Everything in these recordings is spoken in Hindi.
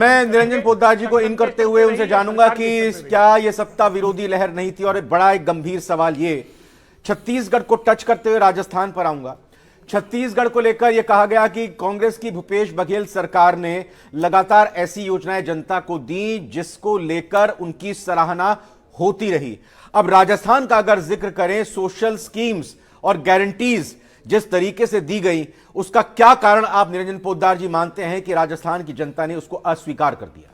मैं निरंजन पोद्दार जी को इन करते हुए उनसे जानूंगा कि क्या ये सत्ता विरोधी लहर नहीं थी। और एक गंभीर सवाल ये, छत्तीसगढ़ को टच करते हुए राजस्थान पर आऊंगा। छत्तीसगढ़ को लेकर यह कहा गया कि कांग्रेस की भूपेश बघेल सरकार ने लगातार ऐसी योजनाएं जनता को दी जिसको लेकर उनकी सराहना होती रही। अब राजस्थान का अगर जिक्र करें, सोशल स्कीम्स और गारंटीज जिस तरीके से दी गई, उसका क्या कारण आप निरंजन पोद्दार जी मानते हैं कि राजस्थान की जनता ने उसको अस्वीकार कर दिया?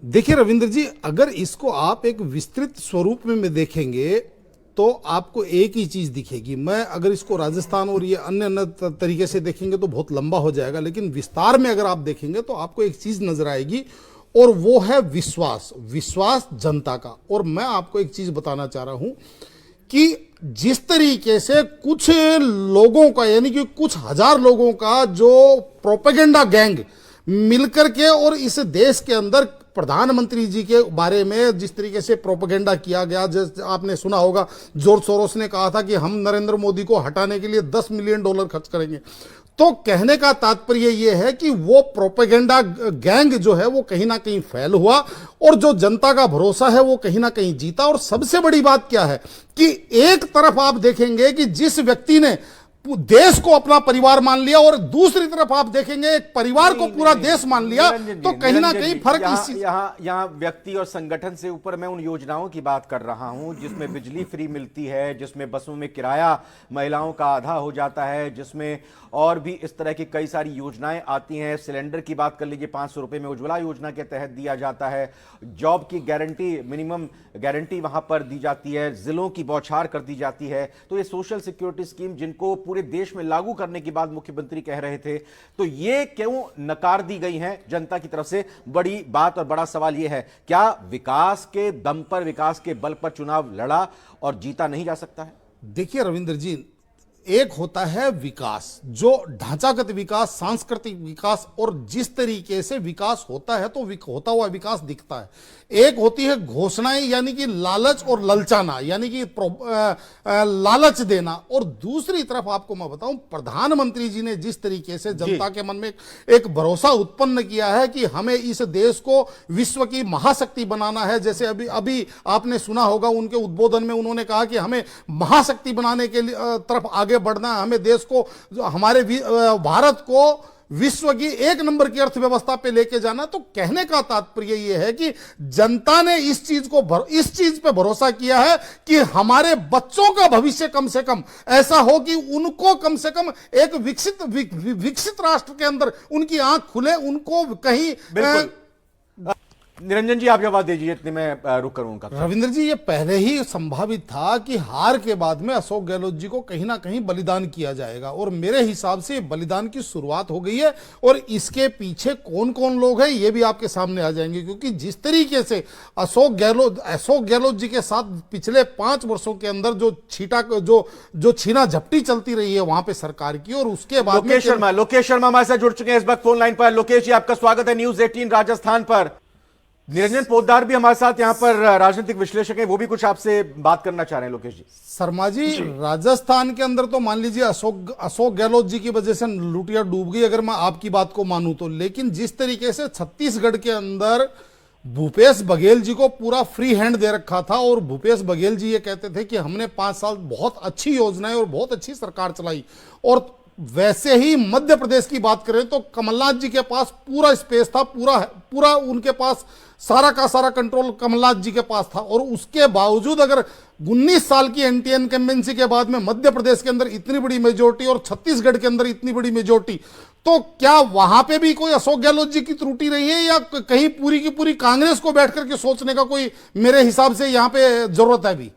देखिए रविंद्र जी, अगर इसको आप एक विस्तृत स्वरूप में देखेंगे तो आपको एक ही चीज दिखेगी। मैं अगर इसको राजस्थान और ये अन्य अन्य तरीके से देखेंगे तो बहुत लंबा हो जाएगा, लेकिन विस्तार में अगर आप देखेंगे तो आपको एक चीज नजर आएगी और वो है विश्वास जनता का। और मैं आपको एक चीज बताना चाह रहा हूं कि जिस तरीके से कुछ लोगों का, यानी कि कुछ हजार लोगों का जो प्रोपेगेंडा गैंग मिलकर के और इस देश के अंदर प्रधानमंत्री जी के बारे में जिस तरीके से प्रोपेगेंडा किया गया, जैसे आपने सुना होगा जॉर्ज सोरोस ने कहा था कि हम नरेंद्र मोदी को हटाने के लिए $10 मिलियन खर्च करेंगे। तो कहने का तात्पर्य यह है कि वो प्रोपेगेंडा गैंग जो है वो कहीं ना कहीं फैल हुआ और जो जनता का भरोसा है वो कहीं ना कहीं जीता। और सबसे बड़ी बात क्या है कि एक तरफ आप देखेंगे कि जिस व्यक्ति ने देश को अपना परिवार मान लिया और दूसरी तरफ आप देखेंगे एक परिवार को पूरा देश मान लिया, तो कहीं ना कहीं फर्क यहाँ व्यक्ति और संगठन से ऊपर मैं उन योजनाओं की बात कर रहा हूं जिसमें बिजली फ्री मिलती है, जिसमें बसों में किराया महिलाओं का आधा हो जाता है, जिसमें और भी इस तरह की कई सारी योजनाएं आती हैं। सिलेंडर की बात कर लीजिए, 500 रुपए में उज्ज्वला योजना के तहत दिया जाता है। जॉब की गारंटी, मिनिमम गारंटी वहां पर दी जाती है, जिलों की बौछार कर दी जाती है। तो ये सोशल सिक्योरिटी स्कीम जिनको पूरे देश में लागू करने की बात मुख्यमंत्री कह रहे थे, तो ये क्यों नकार दी गई हैं जनता की तरफ से? बड़ी बात और बड़ा सवाल ये है, क्या विकास के दम पर, विकास के बल पर चुनाव लड़ा और जीता नहीं जा सकता है? देखिए रविंद्र जी, एक होता है विकास, जो ढांचागत विकास, सांस्कृतिक विकास, और जिस तरीके से विकास होता है तो होता हुआ विकास दिखता है। एक होती है घोषणाएं, यानी कि लालच और ललचाना, यानी कि लालच देना। और दूसरी तरफ आपको मैं बताऊं, प्रधानमंत्री जी ने जिस तरीके से जनता के मन में एक भरोसा उत्पन्न किया है कि हमें इस देश को विश्व की महाशक्ति बनाना है। जैसे अभी आपने सुना होगा उनके उद्बोधन में उन्होंने कहा कि हमें महाशक्ति बनाने के तरफ आगे बढ़ना है, हमें देश को, हमारे भारत को विश्व की 1 नंबर की अर्थव्यवस्था पे लेके जाना। तो कहने का तात्पर्य यह है कि जनता ने इस चीज पे भरोसा किया है कि हमारे बच्चों का भविष्य कम से कम ऐसा हो कि उनको कम से कम एक विकसित राष्ट्र के अंदर उनकी आंख खुले, उनको कहीं। निरंजन जी आप जवाब दीजिए, इतने में रुक करूंगा। रविंद्र जी, ये पहले ही संभावित था कि हार के बाद में अशोक गहलोत जी को कहीं ना कहीं बलिदान किया जाएगा, और मेरे हिसाब से बलिदान की शुरुआत हो गई है। और इसके पीछे कौन कौन लोग हैं ये भी आपके सामने आ जाएंगे, क्योंकि जिस तरीके से अशोक गहलोत जी के साथ पिछले 5 वर्षों के अंदर जो छीना झपटी चलती रही है वहां पे सरकार की, और उसके बाद लोकेश शर्मा हमारे साथ जुड़ चुके हैं इस वक्त फोन लाइन पर। लोकेश जी आपका स्वागत है न्यूज 18 राजस्थान पर। निरंजन पोद्दार भी हमारे साथ यहां पर राजनीतिक विश्लेषक हैं, वो भी कुछ आपसे बात करना चाह रहे हैं। लोकेश जी, शर्मा जी, राजस्थान के अंदर तो मान लीजिए अशोक गहलोत जी की वजह से लुटिया डूब गई, अगर मैं आपकी बात को मानूं तो। लेकिन जिस तरीके से छत्तीसगढ़ के अंदर भूपेश बघेल जी को पूरा फ्री हैंड दे रखा था, और भूपेश बघेल जी ये कहते थे कि हमने 5 साल बहुत अच्छी योजनाएं और बहुत अच्छी सरकार चलाई। और वैसे ही मध्य प्रदेश की बात करें तो कमलनाथ जी के पास पूरा स्पेस था, पूरा उनके पास सारा का सारा कंट्रोल कमलनाथ जी के पास था। और उसके बावजूद अगर 19 साल की एंटी इनकम्बेंसी के बाद में मध्य प्रदेश के अंदर इतनी बड़ी मेजोरिटी और छत्तीसगढ़ के अंदर इतनी बड़ी मेजोरिटी, तो क्या वहां पे भी कोई अशोक गहलोत जी की त्रुटि रही है, या कहीं पूरी की पूरी कांग्रेस को बैठ करके सोचने का कोई मेरे हिसाब से यहां पे जरूरत है भी?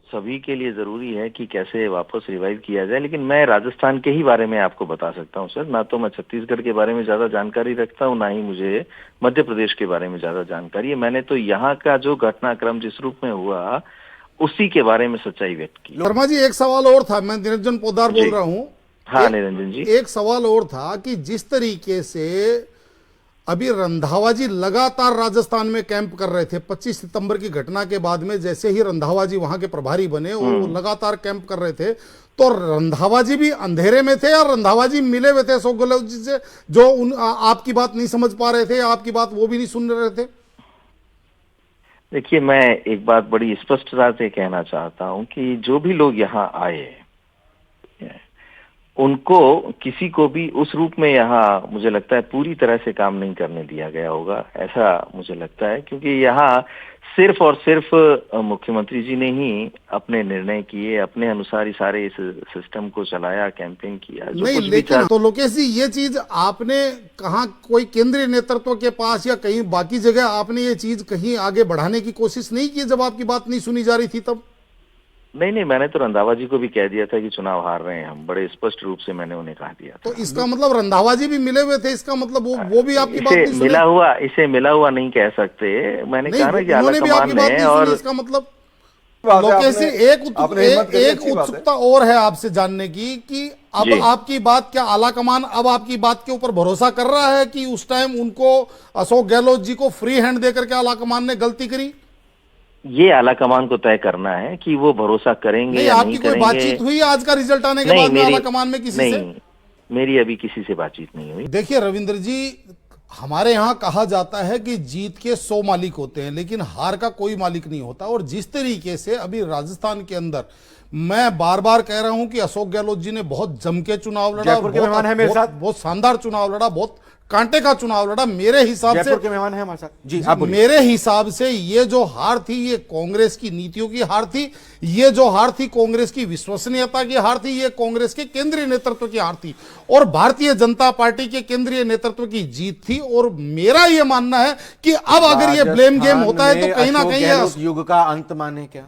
सभी के लिए जरूरी है कि कैसे वापस रिवाइव किया जाए, लेकिन मैं राजस्थान के ही बारे में आपको बता सकता हूं सर। ना तो मैं छत्तीसगढ़ के बारे में ज्यादा जानकारी रखता हूं, ना ही मुझे मध्य प्रदेश के बारे में ज्यादा जानकारी है। मैंने तो यहाँ का जो घटनाक्रम जिस रूप में हुआ उसी के बारे में सच्चाई व्यक्त की। वर्मा जी, एक सवाल और था, मैं निरंजन पोद्दार बोल रहा हूँ। हाँ निरंजन जी, एक सवाल और था कि जिस तरीके से अभी रंधावा जी लगातार राजस्थान में कैंप कर रहे थे। 25 सितंबर की घटना के बाद में जैसे ही रंधावा जी वहां के प्रभारी बने, वो लगातार कैंप कर रहे थे। तो रंधावा जी भी अंधेरे में थे और रंधावा जी मिले हुए थे अशोक गहलोत जी से, जो आपकी बात नहीं समझ पा रहे थे, आपकी बात वो भी नहीं सुन रहे थे। देखिए, मैं एक बात बड़ी स्पष्टता से कहना चाहता हूं कि जो भी लोग यहाँ आए, उनको किसी को भी उस रूप में यहाँ मुझे लगता है पूरी तरह से काम नहीं करने दिया गया होगा, ऐसा मुझे लगता है। क्योंकि यहाँ सिर्फ और सिर्फ मुख्यमंत्री जी ने ही अपने निर्णय किए, अपने अनुसार ही सारे इस सिस्टम को चलाया, कैंपेन किया। जो नहीं, कुछ भी लेकिन तो लोकेश जी, ये चीज आपने कहा कोई केंद्रीय नेतृत्व के पास या कहीं बाकी जगह आपने ये चीज कहीं आगे बढ़ाने की कोशिश नहीं की जब आपकी बात नहीं सुनी जा रही थी तब? नहीं, मैंने तो रंधावा जी को भी कह दिया था कि चुनाव हार रहे हैं हम, बड़े स्पष्ट रूप से मैंने उन्हें कह दिया था। तो इसका मतलब रंधावा जी भी मिले हुए थे, इसका मतलब वो भी आपकी बात नहीं सुने? इसे मिला हुआ नहीं कह सकते। मैंने कहा ना कि आलाकमान है। और इसका मतलब लोकेश जी, एक उत्सुकता और है आपसे जानने की कि अब आपकी बात क्या आलाकमान अब आपकी बात के ऊपर भरोसा कर रहा है कि उस टाइम उनको अशोक गहलोत जी को फ्री हैंड देकर के आलाकमान ने गलती करी? ये आलाकमान को तय करना है कि वो भरोसा करेंगे या नहीं करेंगे। आपकी कोई बातचीत हुई आज का रिजल्ट आने के बाद में आलाकमान में किसी से? मेरी अभी किसी से बातचीत नहीं हुई। देखिए रविंद्र जी, हमारे यहाँ कहा जाता है कि जीत के 100 मालिक होते हैं लेकिन हार का कोई मालिक नहीं होता। और जिस तरीके से अभी राजस्थान के अंदर, मैं बार बार कह रहा हूं कि अशोक गहलोत जी ने बहुत जम के चुनाव लड़ा, जयपुर के मेहमान है मेरे साथ, बहुत शानदार चुनाव लड़ा, बहुत कांटे का चुनाव लड़ा। मेरे हिसाब से जयपुर के मेहमान है हमारे साथ जी, आप बोलिए। मेरे हिसाब से ये जो हार थी, ये कांग्रेस की नीतियों की हार थी। ये जो हार थी कांग्रेस की विश्वसनीयता की हार थी। ये कांग्रेस के केंद्रीय नेतृत्व की हार थी और भारतीय जनता पार्टी के केंद्रीय नेतृत्व की जीत थी। और मेरा ये मानना है कि अब अगर ये ब्लेम गेम होता है तो कहीं ना कहीं युग का अंत माने क्या?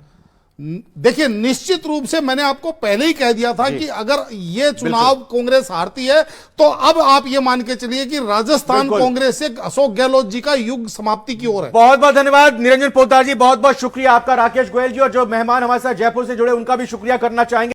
देखिए, निश्चित रूप से मैंने आपको पहले ही कह दिया था कि अगर ये चुनाव कांग्रेस हारती है तो अब आप ये मान के चलिए कि राजस्थान कांग्रेस से अशोक गहलोत जी का युग समाप्ति की ओर है। बहुत बहुत धन्यवाद निरंजन पोद्दार जी, बहुत बहुत शुक्रिया आपका। राकेश गोयल जी और जो मेहमान हमारे साथ जयपुर से जुड़े उनका भी शुक्रिया करना चाहेंगे।